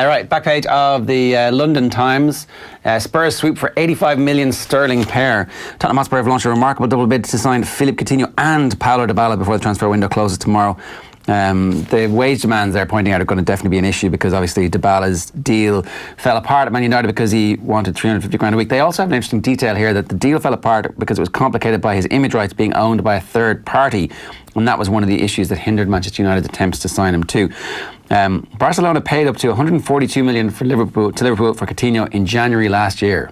All right, back page of the London Times. Spurs sweep for 85 million sterling pair. Tottenham Hotspur have launched a remarkable double bid to sign Philippe Coutinho and Paulo Dybala before the transfer window closes tomorrow. The wage demands they're pointing out are going to definitely be an issue because obviously Dybala's deal fell apart at Man United because he wanted 350 grand a week. They also have an interesting detail here that the deal fell apart because it was complicated by his image rights being owned by a third party, and that was one of the issues that hindered Manchester United's attempts to sign him too. Barcelona paid up to 142 million to Liverpool for Coutinho in January last year.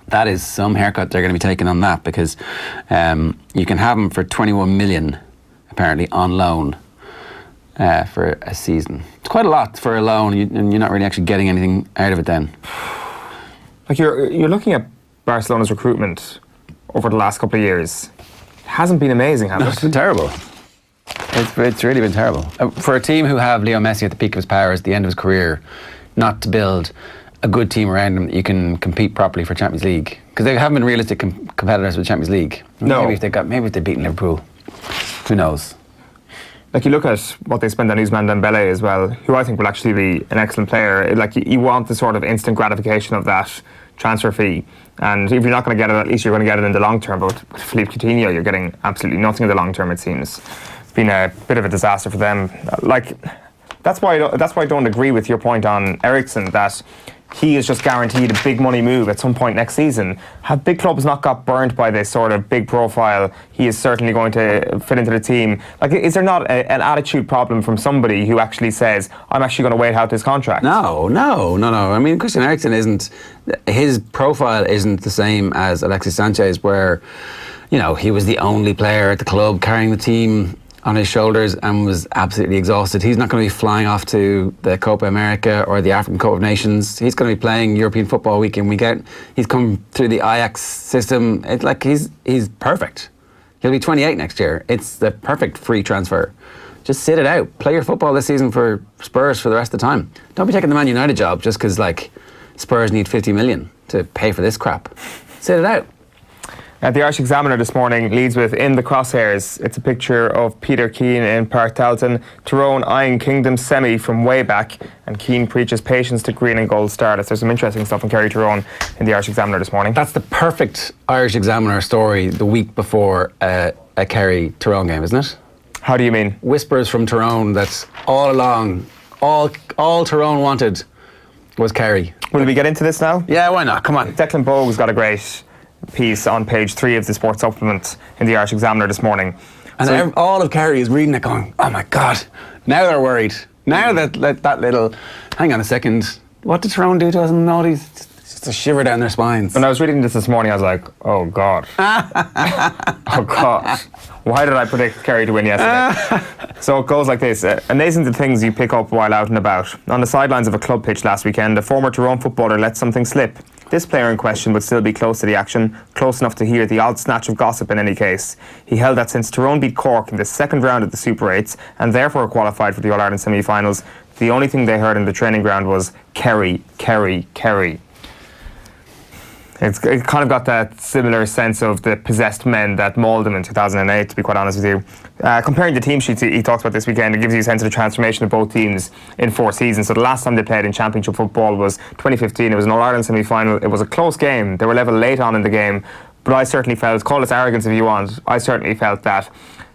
That is some haircut they're going to be taking on that because you can have him for 21 million apparently on loan for a season. It's quite a lot for a loan, and you're not really actually getting anything out of it then. Like you're looking at Barcelona's recruitment over the last couple of years. It hasn't been amazing, has it? It's been terrible. It's really been terrible. For a team who have Leo Messi at the peak of his powers at the end of his career, not to build a good team around him that you can compete properly for Champions League. Because they haven't been realistic competitors with Champions League. No. Maybe if they've beaten Liverpool. Who knows? Like you look at what they spend on Ousmane Dembele as well, who I think will actually be an excellent player. Like you want the sort of instant gratification of that transfer fee. And if you're not going to get it, at least you're going to get it in the long term. But with Philippe Coutinho, you're getting absolutely nothing in the long term, it seems. It's been a bit of a disaster for them. Like, that's why I don't agree with your point on Eriksen, that he is just guaranteed a big money move at some point next season. Have big clubs not got burnt by this sort of big profile, he is certainly going to fit into the team. Like, is there not an attitude problem from somebody who actually says, I'm actually going to wait out this contract? No. I mean, Christian Eriksen his profile isn't the same as Alexis Sanchez, where, you know, he was the only player at the club carrying the team on his shoulders and was absolutely exhausted. He's not going to be flying off to the Copa America or the African Cup of Nations. He's going to be playing European football week in, week out. He's come through the Ajax system. It's like he's perfect. He'll be 28 next year. It's the perfect free transfer. Just sit it out. Play your football this season for Spurs for the rest of the time. Don't be taking the Man United job just because, like, Spurs need 50 million to pay for this crap. Sit it out. The Irish Examiner this morning leads with "In the Crosshairs." It's a picture of Peter Keane in Park Dalton, Tyrone eyeing Kingdom semi from way back, and Keane preaches patience to green and gold starlets. There's some interesting stuff in Kerry Tyrone in the Irish Examiner this morning. That's the perfect Irish Examiner story the week before a Kerry Tyrone game, isn't it? How do you mean? Whispers from Tyrone that all along, all Tyrone wanted was Kerry. Will we get into this now? Yeah, why not? Come on. Declan Bogue's got a great piece on page 3 of the Sports Supplement in the Irish Examiner this morning. And so all of Kerry is reading it going, oh my God, now they're worried. Now that little, hang on a second, what did Tyrone do to us in the noughties? Just a shiver down their spines. When I was reading this morning, I was like, oh God. Oh God. Why did I predict Kerry to win yesterday? So it goes like this. Amazing the things you pick up while out and about. On the sidelines of a club pitch last weekend, a former Tyrone footballer let something slip. This player in question would still be close to the action, close enough to hear the odd snatch of gossip in any case. He held that since Tyrone beat Cork in the second round of the Super 8s and therefore qualified for the All-Ireland semi-finals, the only thing they heard in the training ground was Kerry, Kerry, Kerry. It kind of got that similar sense of the possessed men that mauled him in 2008, to be quite honest with you. Comparing the team sheets he talks about this weekend, it gives you a sense of the transformation of both teams in 4 seasons. So the last time they played in Championship football was 2015. It was an All-Ireland semi-final. It was a close game. They were level late on in the game. But I certainly felt, call this arrogance if you want, I certainly felt that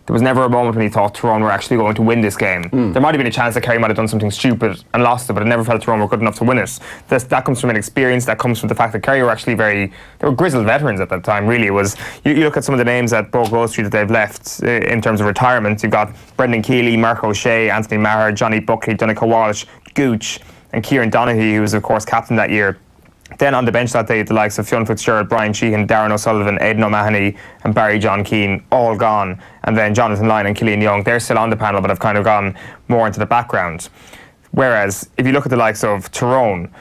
there was never a moment when he thought Tyrone were actually going to win this game. There might have been a chance that Kerry might have done something stupid and lost it, but I never felt Tyrone were good enough to win it. That comes from an experience, that comes from the fact that Kerry were actually they were grizzled veterans at that time, really. It was, you look at some of the names at Bogue Road Street that they've left in terms of retirement. You've got Brendan Keeley, Mark O'Shea, Anthony Maher, Johnny Buckley, Donncha Walsh, Gooch, and Kieran Donaghy, who was, of course, captain that year. Then on the bench that day, the likes of Fionn Fitzgerald, Brian Sheehan, Darren O'Sullivan, Aidan O'Mahony and Barry John Keane, all gone. And then Jonathan Lyon and Killian Young, they're still on the panel but have kind of gone more into the background. Whereas, if you look at the likes of Tyrone,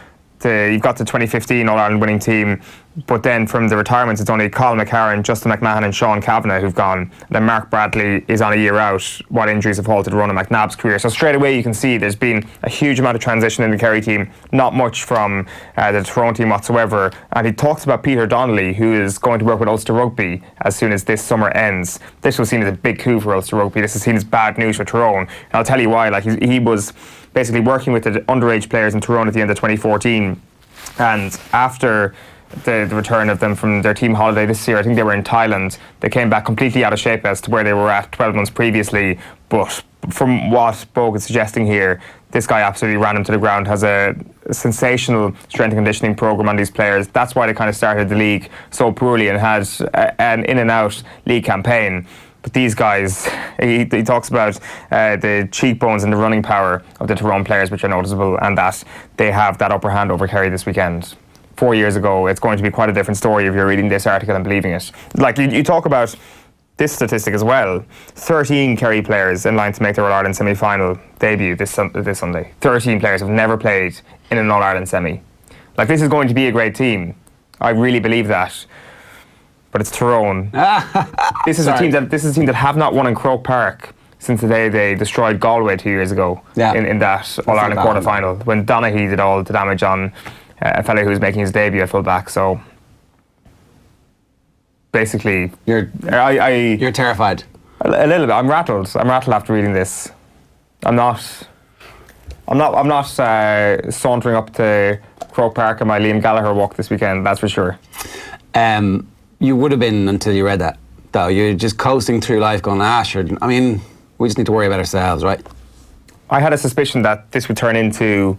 you've got the 2015 All-Ireland winning team, But then from the retirements, it's only Colin McCarron, Justin McMahon and Sean Kavanagh who've gone. Then Mark Bradley is on a year out while injuries have halted Ronan McNabb's career. So straight away you can see there's been a huge amount of transition in the Kerry team, not much from the Tyrone team whatsoever. And he talks about Peter Donnelly, who is going to work with Ulster Rugby as soon as this summer ends. This was seen as a big coup for Ulster Rugby. This is seen as bad news for Tyrone. And I'll tell you why. Like he was basically working with the underage players in Tyrone at the end of 2014. And after the return of them from their team holiday this year, I think they were in Thailand, they came back completely out of shape as to where they were at 12 months previously. But from what Bogue is suggesting here, this guy absolutely ran them to the ground, has a sensational strength and conditioning program on these players. That's why they kind of started the league so poorly and had an in and out league campaign. But these guys, he talks about the cheekbones and the running power of the Tyrone players, which are noticeable, and that they have that upper hand over Kerry this weekend. 4 years ago, it's going to be quite a different story if you're reading this article and believing it. Like, you talk about this statistic as well. 13 Kerry players in line to make their All-Ireland semi-final debut this Sunday. 13 players have never played in an All-Ireland semi. Like, this is going to be a great team. I really believe that. But it's Tyrone. This is a team that have not won in Croke Park since the day they destroyed Galway 2 years ago in that All-Ireland quarter-final, when Donaghy did all the damage on a fellow who was making his debut at full-back. So basically, you're terrified. A little bit. I'm rattled. I'm rattled after reading this. I'm not sauntering up to Croke Park on my Liam Gallagher walk this weekend. That's for sure. You would have been until you read that, though. You're just coasting through life going, sure. I mean, we just need to worry about ourselves, right? I had a suspicion that this would turn into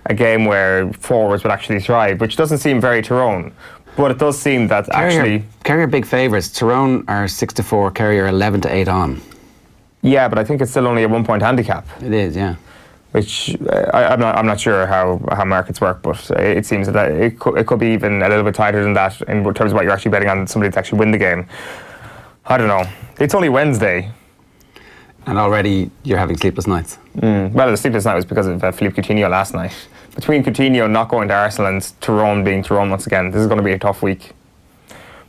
a game where forwards would actually thrive, which doesn't seem very Tyrone. But it does seem that Kerry are big favourites. Tyrone are 6-4, Kerry are 11-8 on. Yeah, but I think it's still only a 1 point handicap. It is, yeah. Which I'm not sure how markets work, but it seems that it could be even a little bit tighter than that in terms of what you're actually betting on somebody to actually win the game. I don't know. It's only Wednesday. And already you're having sleepless nights. Well, the sleepless night was because of Philippe Coutinho last night. Between Coutinho not going to Arsenal and Tyrone being Tyrone once again, this is going to be a tough week.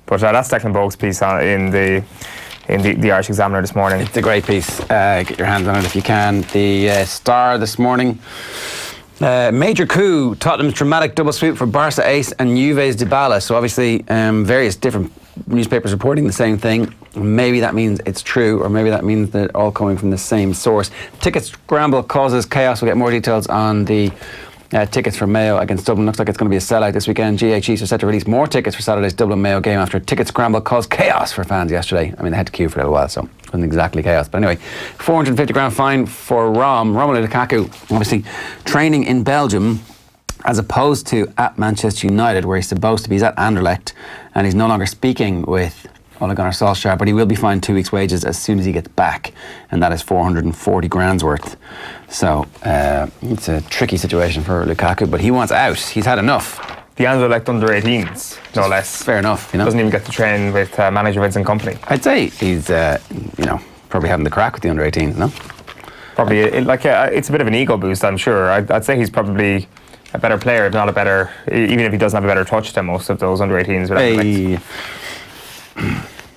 But that's Declan Bogue's piece in the Irish Examiner this morning. It's a great piece. Get your hands on it if you can. The Star this morning. Major coup. Tottenham's dramatic double sweep for Barca ace and Juve's Dybala. So obviously various different newspapers reporting the same thing. Maybe that means it's true, or maybe that means they're all coming from the same source. Ticket scramble causes chaos. We'll get more details on the tickets for Mayo against Dublin. Looks like it's going to be a sellout this weekend. GAHs are set to release more tickets for Saturday's Dublin Mayo game after a ticket scramble caused chaos for fans yesterday. I mean, they had to queue for a little while, so it wasn't exactly chaos. But anyway, £450 fine for Romelu Lukaku, obviously training in Belgium as opposed to at Manchester United, where he's supposed to be. He's at Anderlecht, and he's no longer speaking with Ole Gunnar Solskjaer, but he will be fined 2 weeks' wages as soon as he gets back, and that is 440 grand's worth. So it's a tricky situation for Lukaku, but he wants out. He's had enough. The Anderlecht under-18s, no less. Fair enough, you know. Doesn't even get to train with manager Vincent Kompany. I'd say he's, probably having the crack with the under-18s, no? Probably, it's a bit of an ego boost, I'm sure. I'd say he's probably a better player, if not a better, even if he doesn't have a better touch than most of those under-18s. Hey.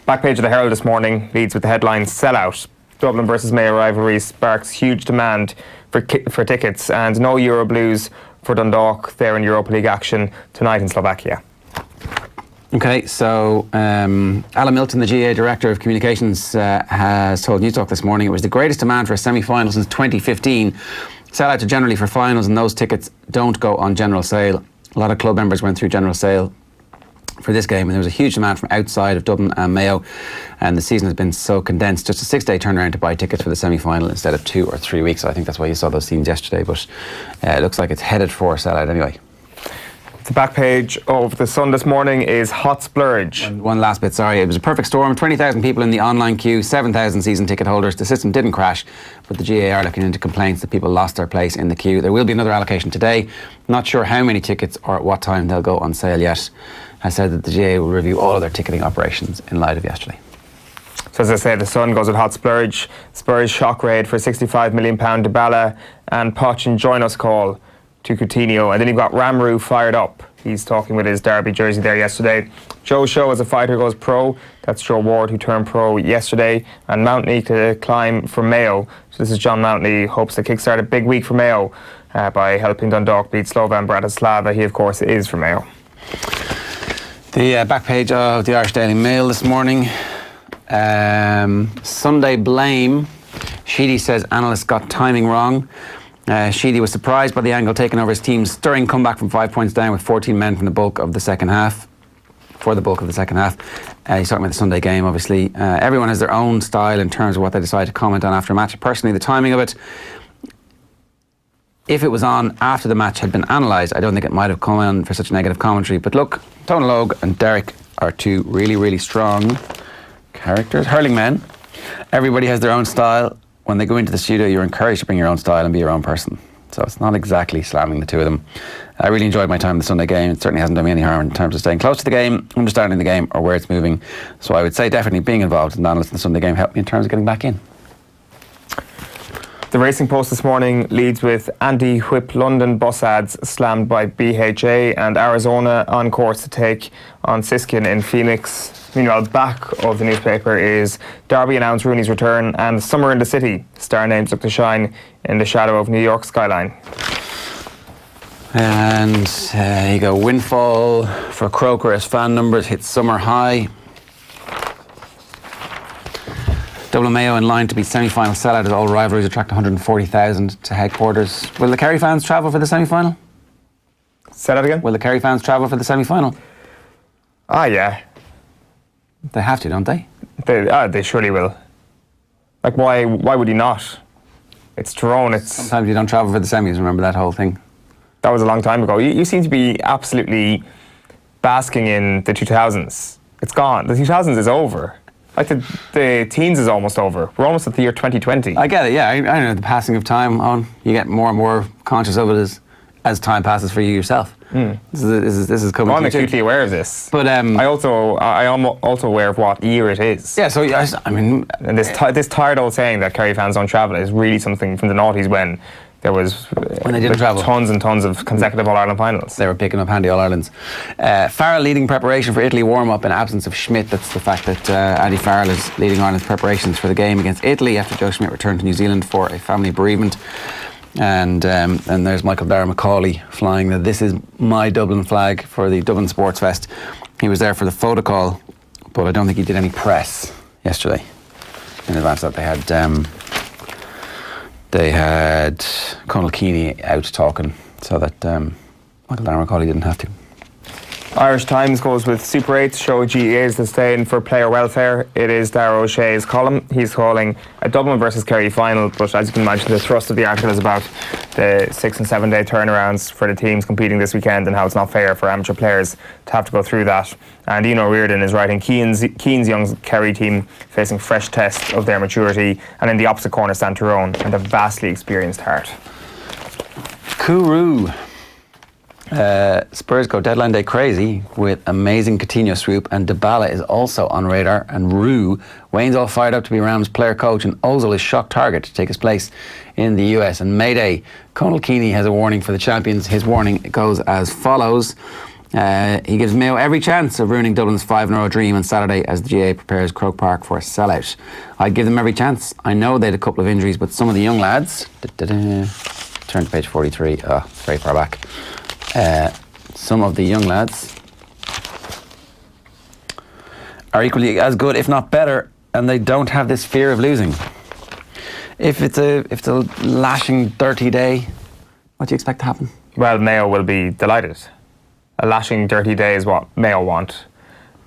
Back page of the Herald this morning leads with the headline "Sellout." Dublin versus Mayo rivalry sparks huge demand for tickets, and no Euro Blues for Dundalk. They're in Europa League action tonight in Slovakia. Okay, so Alan Milton, the GA Director of Communications, has told Newstalk this morning it was the greatest demand for a semi-final since 2015. Sellouts are generally for finals, and those tickets don't go on general sale. A lot of club members went through general sale for this game, and there was a huge demand from outside of Dublin and Mayo, and the season has been so condensed. Just a 6-day turnaround to buy tickets for the semi-final instead of 2 or 3 weeks. So I think that's why you saw those scenes yesterday, but it looks like it's headed for a sellout anyway. The back page of the Sun this morning is hot splurge. And one last bit, sorry. It was a perfect storm. 20,000 people in the online queue, 7,000 season ticket holders. The system didn't crash, but the GA are looking into complaints that people lost their place in the queue. There will be another allocation today. Not sure how many tickets or at what time they'll go on sale yet. I said that the GA will review all of their ticketing operations in light of yesterday. So as I say, the Sun goes with hot splurge. Spurs shock raid for £65 million Dybala and Poch and join us call to Coutinho. And then you've got Ramru fired up. He's talking with his Derby jersey there yesterday. Joe Show as a fighter goes pro. That's Joe Ward, who turned pro yesterday. And Mountney to climb for Mayo. So this is John Mountney, hopes to kickstart a big week for Mayo by helping Dundalk beat Slovan Bratislava. He, of course, is for Mayo. The back page of the Irish Daily Mail this morning. Sunday blame. Sheedy says analysts got timing wrong. Sheedy was surprised by the angle taken over his team's stirring comeback from 5 points down with 14 men from the bulk of the second half. For the bulk of the second half. He's talking about the Sunday game, obviously. Everyone has their own style in terms of what they decide to comment on after a match. Personally, the timing of it, if it was on after the match had been analysed, I don't think it might have come on for such negative commentary. But look, Tony Logue and Derek are two really, really strong characters, hurling men. Everybody has their own style. When they go into the studio, you're encouraged to bring your own style and be your own person. So it's not exactly slamming the two of them. I really enjoyed my time in the Sunday game. It certainly hasn't done me any harm in terms of staying close to the game, understanding the game, or where it's moving. So I would say definitely being involved in the analysis in the Sunday game helped me in terms of getting back in. The Racing Post this morning leads with anti-whip London bus ads slammed by BHA, and Arizona on course to take on Siskin in Phoenix. Meanwhile, back of the newspaper is Derby announced Rooney's return and summer in the city. Star names look to shine in the shadow of New York skyline. And you go, windfall for Croker as fan numbers hit summer high. Dublin and Mayo in line to be semi-final sellout as all rivalries attract 140,000 to headquarters. Will the Kerry fans travel for the semi-final? Say that again? Will the Kerry fans travel for the semi-final? Ah, yeah. They have to, don't they? They surely will. Like, why would you not? It's Tyrone. Sometimes you don't travel for the semis, remember that whole thing? That was a long time ago. You seem to be absolutely basking in the 2000s. It's gone. The 2000s is over. Like the teens is almost over. We're almost at the year 2020. I get it, yeah. I know the passing of time on. You get more and more conscious of it as time passes for you yourself. This is coming. Well, I'm acutely aware of this. But I am also aware of what year it is. Yeah, so I mean, and this tired old saying that Kerry fans don't travel is really something from the noughties when there was they didn't travel. Tons and tons of consecutive All-Ireland finals. They were picking up handy All-Irelands. Farrell leading preparation for Italy warm-up in absence of Schmidt. That's the fact that Andy Farrell is leading Ireland's preparations for the game against Italy after Joe Schmidt returned to New Zealand for a family bereavement. And there's Michael Dara McCauley flying the "This is my Dublin" flag for the Dublin Sports Fest. He was there for the photo call, but I don't think he did any press yesterday. In advance of that, they had Conal Keaney out talking so that Michael Dara McCauley didn't have to. Irish Times goes with Super 8 show GAA's disdain for player welfare. It is Darragh O'Shea's column. He's calling a Dublin versus Kerry final, but as you can imagine, the thrust of the article is about the 6 and 7 day turnarounds for the teams competing this weekend and how it's not fair for amateur players to have to go through that. And Ian O'Riordan is writing Keane's young Kerry team facing fresh tests of their maturity, and in the opposite corner stand Tyrone and a vastly experienced heart. Kourou. Spurs go deadline day crazy with amazing Coutinho swoop, and Dybala is also on radar, and Rue. Wayne's all fired up to be Rams player coach, and Ozil is shock target to take his place in the US. And Mayday, Conal Keaney has a warning for the champions. His warning goes as follows. He gives Mayo every chance of ruining Dublin's 5-0 dream on Saturday as the GAA prepares Croke Park for a sellout. I'd give them every chance. I know they had a couple of injuries, but some of the young lads... Turn to page 43. Oh, it's very far back. Some of the young lads are equally as good, if not better, and they don't have this fear of losing. If it's a lashing, dirty day, what do you expect to happen? Well, Mayo will be delighted. A lashing, dirty day is what Mayo want.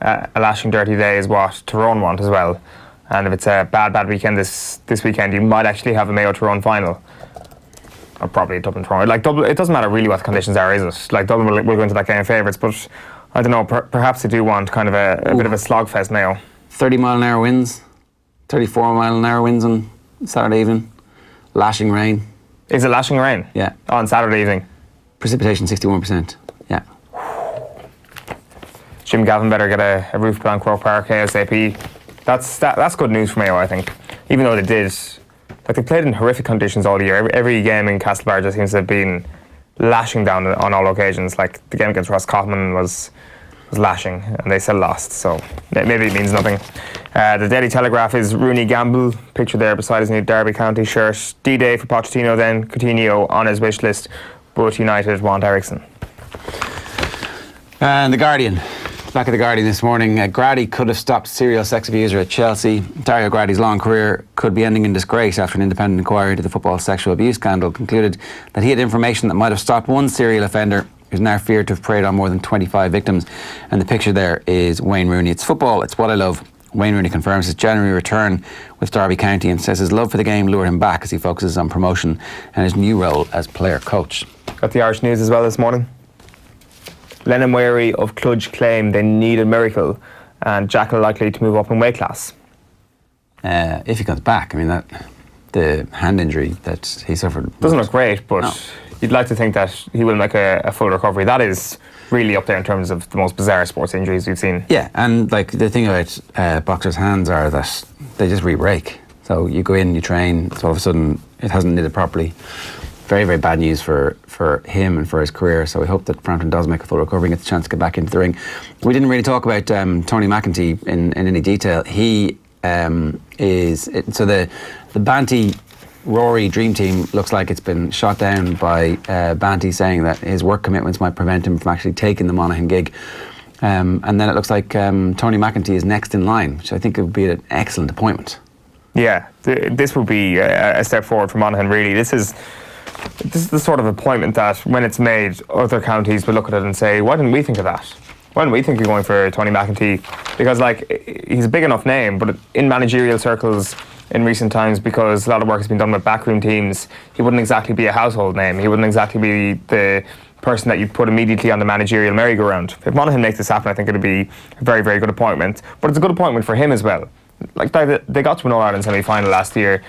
A lashing, dirty day is what Tyrone want as well. And if it's a bad weekend this weekend, you might actually have a Mayo-Tyrone final. Or probably a Dublin-Tyrone. Like, Dublin, it doesn't matter really what the conditions are, is it? Like, Dublin will go into that game favourites, but I don't know, perhaps they do want kind of a bit of a slogfest, Mayo. 30-mile-an-hour winds, 34-mile-an-hour winds on Saturday evening. Lashing rain. Is it lashing rain? Yeah. On Saturday evening? Precipitation 61%. Yeah. Jim Gavin better get a roof put on Croke Park ASAP. That's good news for Mayo, I think. Even though they played in horrific conditions all year. Every game in Castlebar just seems to have been lashing down on all occasions. Like the game against Roscommon was lashing, and they still lost. So maybe it means nothing. The Daily Telegraph is Rooney gamble, picture there beside his new Derby County shirt. D-Day for Pochettino then, Coutinho on his wish list, but United want Eriksen. And The Guardian. Back at The Guardian this morning, Grady could have stopped serial sex abuser at Chelsea. Dario Grady's long career could be ending in disgrace after an independent inquiry into the football sexual abuse scandal concluded that he had information that might have stopped one serial offender who's now feared to have preyed on more than 25 victims. And the picture there is Wayne Rooney. It's football, it's what I love. Wayne Rooney confirms his January return with Derby County and says his love for the game lured him back as he focuses on promotion and his new role as player coach. Got the Irish news as well this morning. Lennon wary of Cluj claim they need a miracle, and Jackal likely to move up in weight class. If he comes back, I mean, the hand injury that he suffered doesn't look great, but you'd like to think that he will make a full recovery. That is really up there in terms of the most bizarre sports injuries we've seen. Yeah, and like the thing about boxers' hands are that they just re-break. So you go in, you train, so all of a sudden it hasn't knitted properly. Very, very bad news for him and for his career. So we hope that Frampton does make a full recovery and gets a chance to get back into the ring. We didn't really talk about Tony McEntee in any detail. He so the Banty Rory Dream Team looks like it's been shot down by Banty, saying that his work commitments might prevent him from actually taking the Monaghan gig. And then it looks like Tony McEntee is next in line, which I think would be an excellent appointment. Yeah, this would be a step forward for Monaghan, really. This is the sort of appointment that, when it's made, other counties will look at it and say, why didn't we think of that? Why didn't we think of going for Tony McEntee? Because, like, he's a big enough name, but in managerial circles in recent times, because a lot of work has been done with backroom teams, he wouldn't exactly be a household name. He wouldn't exactly be the person that you'd put immediately on the managerial merry-go-round. If Monaghan makes this happen, I think it'd be a very, very good appointment. But it's a good appointment for him as well. Like, they got to an All-Ireland semi-final last year.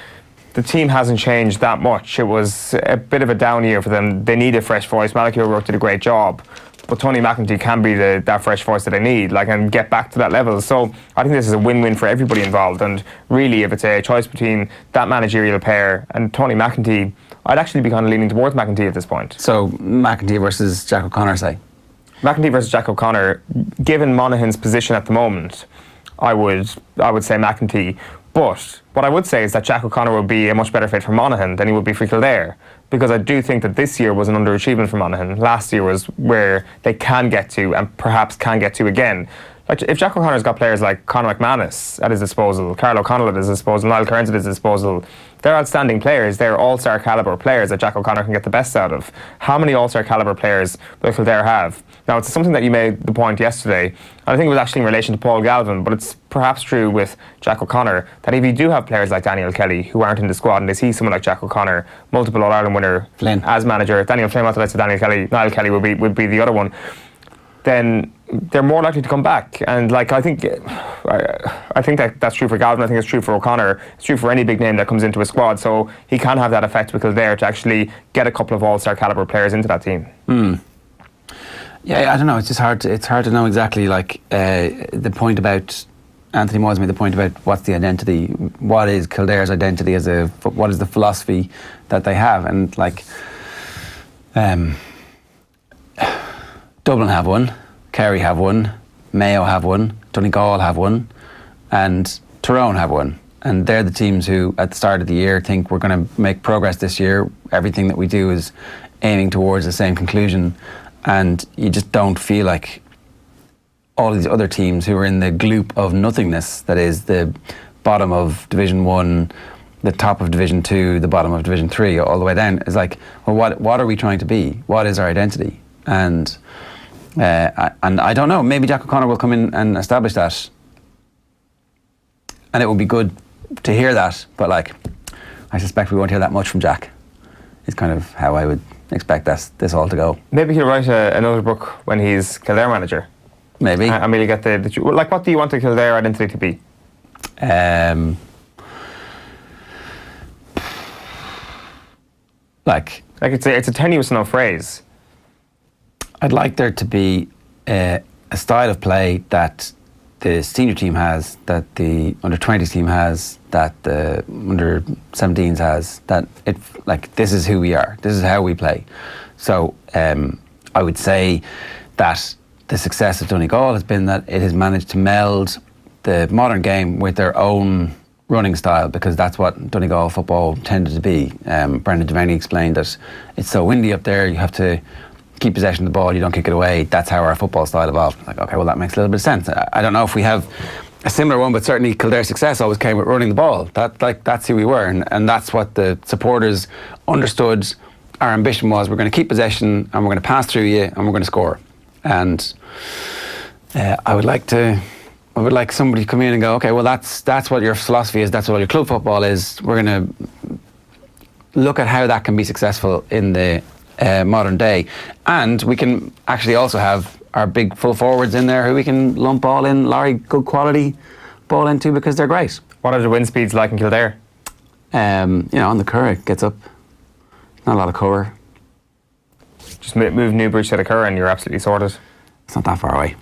The team hasn't changed that much. It was a bit of a down year for them. They need a fresh voice. Malachy O'Rourke did a great job, but Tony McEntee can be that fresh voice that they need, like, and get back to that level. So I think this is a win-win for everybody involved. And really, if it's a choice between that managerial pair and Tony McEntee, I'd actually be kind of leaning towards McEntee at this point. So McEntee versus Jack O'Connor, say? McEntee versus Jack O'Connor, given Monaghan's position at the moment, I would say McEntee. But what I would say is that Jack O'Connor would be a much better fit for Monaghan than he would be for Kildare, because I do think that this year was an underachievement for Monaghan. Last year was where they can get to, and perhaps can get to again. Like, if Jack O'Connor's got players like Conor McManus at his disposal, Carl O'Connell at his disposal, Niall Kearns at his disposal, they're outstanding players. They're all-star calibre players that Jack O'Connor can get the best out of. How many all-star calibre players will Kildare have? Now, it's something that you made the point yesterday, and I think it was actually in relation to Paul Galvin, but it's perhaps true with Jack O'Connor, that if you do have players like Daniel Kelly who aren't in the squad, and they see someone like Jack O'Connor, multiple All-Ireland winner, Flynn as manager, Daniel Flynn, what did I say, Daniel Kelly, Niall Kelly would be the other one, then they're more likely to come back. And like, I think that's true for Galvin. I think it's true for O'Connor. It's true for any big name that comes into a squad. So he can have that effect with Kildare to actually get a couple of all-star calibre players into that team. Yeah, I don't know. It's just hard to know exactly, like, the point about Anthony Moyes made the point about what's the identity, what is Kildare's identity what is the philosophy that they have, and like, Dublin have one, Kerry have one, Mayo have one, Donegal have one, and Tyrone have one. And they're the teams who, at the start of the year, think we're going to make progress this year. Everything that we do is aiming towards the same conclusion. And you just don't feel like all of these other teams who are in the gloop of nothingness, that is the bottom of Division 1, the top of Division 2, the bottom of Division 3, all the way down, is like, well, what are we trying to be? What is our identity? And I don't know, maybe Jack O'Connor will come in and establish that. And it would be good to hear that, but like, I suspect we won't hear that much from Jack. It's kind of how I would expect this all to go. Maybe he'll write another book when he's Kildare manager. Maybe. I mean, you get like, what do you want the Kildare identity to be? Like it's a tenuous enough phrase. I'd like there to be a style of play that the senior team has, that the under-20s team has, that the under-17s has, that it, like, this is who we are, this is how we play. So I would say that the success of Donegal has been that it has managed to meld the modern game with their own running style, because that's what Donegal football tended to be. Brendan Devaney explained that it's so windy up there, you have to keep possession of the ball, you don't kick it away. That's how our football style evolved. Like, okay, well, that makes a little bit of sense. I don't know if we have a similar one, but certainly Kildare's success always came with running the ball. That's who we were, and that's what the supporters understood. Our ambition was, we're going to keep possession and we're going to pass through you and we're going to score. And I would like somebody to come in and go, okay, well, that's what your philosophy is, that's what your club football is. We're going to look at how that can be successful in the modern day. And we can actually also have our big full forwards in there who we can lump all in Larry, good quality ball into, because they're great. What are the wind speeds like in Kildare? On the Curragh, it gets up. Not a lot of cover. Just move Newbridge to the Curragh and you're absolutely sorted. It's not that far away.